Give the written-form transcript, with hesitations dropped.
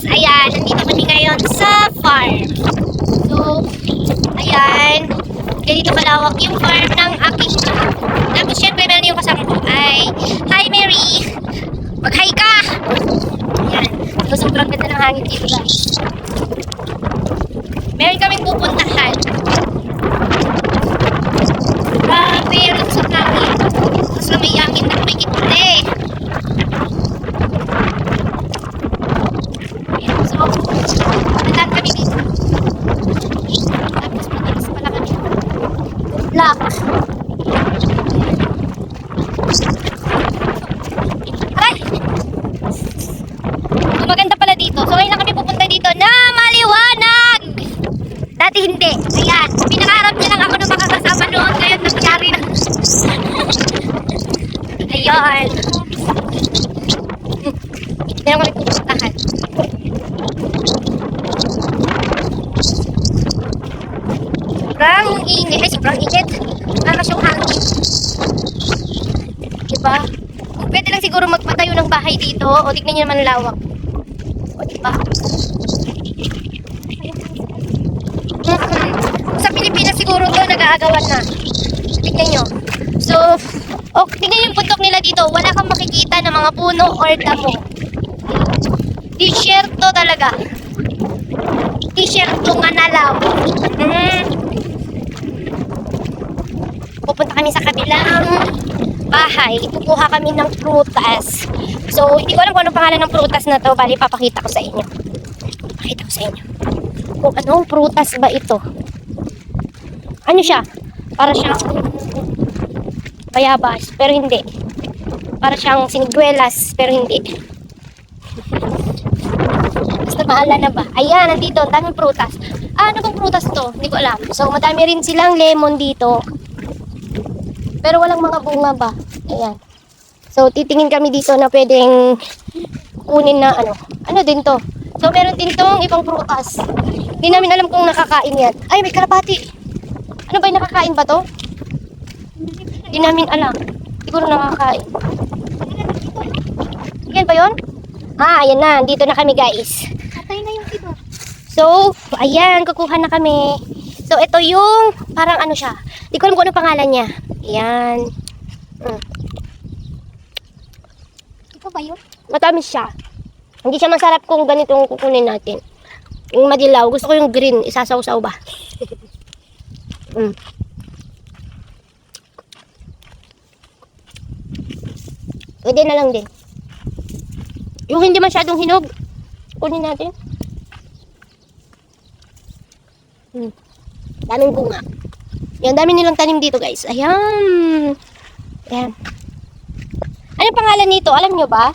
Ayan, nandito kami ngayon sa farm. So, ayan. Ganito kalawak yung farm ng aking anak. Tapos syempre meron yung kasama ko ay, hi Mary! Mag-hi ka! Ayan. So, sobrang ganda ng hangin dito guys. Meron kaming pupuntahan. Meron sa hangin. Tapos may hangin na may kitli. So, nalang kami dito. Tapos matalas pala kami. Black. Aray! So, maganda pala dito. So, ngayon lang kami pupunta dito na maliwanag! Dati hindi. Ayan. Pinakaharap niya lang ako na makakasama noon. Ngayon nangyari na. Ayan. Meron kami pupuntahan. Sobrang init. Ay, sobrang init. Para siyang hangin. Diba? Kung pwede lang siguro magpatayo ng bahay dito. O, tignan nyo naman lawak. O, diba? Sa Pilipinas siguro to nag-aagawan na. Tignan nyo. So, tignan yung bundok nila dito. Wala kang makikita ng mga puno or damo. T-shirt to talaga. T-shirt to nga nalaw. Pupunta kami sa kabilang bahay. Kukuha kami ng prutas. So, hindi ko alam kung anong pangalan ng prutas na to. Bali, papakita ko sa inyo. Papakita ko sa inyo. Kung anong prutas ba ito. Ano siya? Para siyang bayabas, pero hindi. Para siyang siniguelas, pero hindi. Basta bahala na ba? Ayan, nandito. Ang daming prutas. Ano bang prutas to? Hindi ko alam. So, madami rin silang lemon dito. Pero walang mga bunga ba? Ayan. So, titingin kami dito na pwedeng kunin na ano. Ano din to? So, meron din tong ibang prutas. Hindi namin alam kung nakakain yan. Ay, may kalapati. Ano ba yung nakakain ba to? Hindi namin alam. Siguro nakakain. Yan ba yun? Ayan na. Dito na kami guys. Patay na yung iba. So, ayan. Kukuha na kami. So, ito yung parang ano siya. Hindi ko alam kung ano pangalan niya. Ayan. Ito ba yun? Matamis siya. Hindi siya masarap kung ganitong kukunin natin. Yung madilaw. Gusto ko yung green. Isasaw-saw ba? Pwede na lang din. Yung hindi masyadong hinog, kunin natin. Daming bunga. Yan, dami nilang tanim dito guys. Ayan. Ayan. Anong pangalan nito? Alam nyo ba?